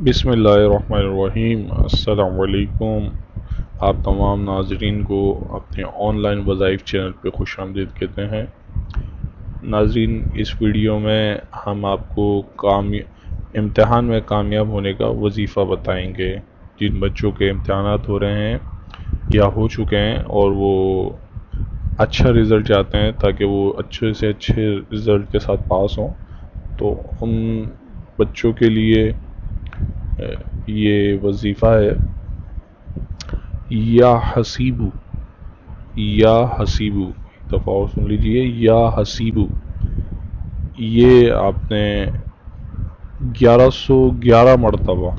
बिस्मिल्लाहिर्रहमानिर्रहीम। अस्सलाम वालेकुम। आप तमाम नाजरीन को अपने ऑनलाइन वज़ाइफ चैनल पे खुश आमदीद कहते हैं। नाजरीन, इस वीडियो में हम आपको इम्तिहान में कामयाब होने का वजीफ़ा बताएंगे। जिन बच्चों के इम्तिहानात हो रहे हैं या हो चुके हैं और वो अच्छा रिज़ल्ट चाहते हैं ताकि वो अच्छे से अच्छे रिज़ल्ट के साथ पास हों, तो उन बच्चों के लिए ये वजीफ़ा है, या हसीबू। या हसीबू, एक दफ़ा और सुन लीजिए, या हसीबू। ये आपने 1111 मरतबा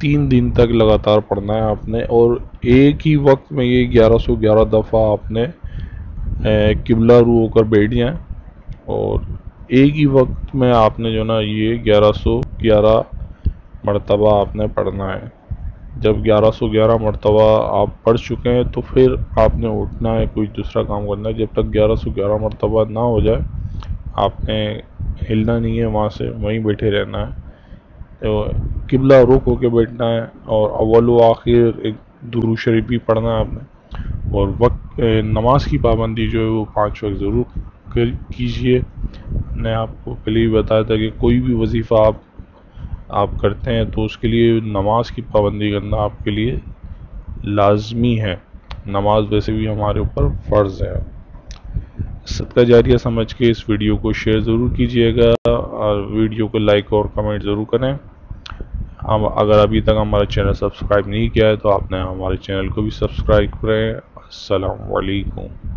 3 दिन तक लगातार पढ़ना है आपने, और एक ही वक्त में ये 1111 दफ़ा आपने किबला रू होकर बैठ जाएं, और एक ही वक्त में आपने जो ना ये 1111 मरतबा आपने पढ़ना है। जब 1111 मरतबा आप पढ़ चुके हैं तो फिर आपने उठना है, कोई दूसरा काम करना है। जब तक 1111 मरतबा ना हो जाए आपने हिलना नहीं है, वहाँ से वहीं बैठे रहना है। तो किबला रुख होके बैठना है, और अव्वल व आखिर एक दुरूद शरीफ भी पढ़ना है आपने। और वक्त नमाज की पाबंदी जो है वो 5 वक्त ज़रूर कीजिए। मैंने आपको पहले ही बताया था कि कोई भी वजीफ़ा आप करते हैं तो उसके लिए नमाज की पाबंदी करना आपके लिए लाजमी है। नमाज वैसे भी हमारे ऊपर फ़र्ज़ है। सदका जारिया समझ के इस वीडियो को शेयर ज़रूर कीजिएगा, और वीडियो को लाइक और कमेंट ज़रूर करें। हम अगर अभी तक हमारा चैनल सब्सक्राइब नहीं किया है तो आपने हमारे चैनल को भी सब्सक्राइब करें। अस्सलाम वालेकुम।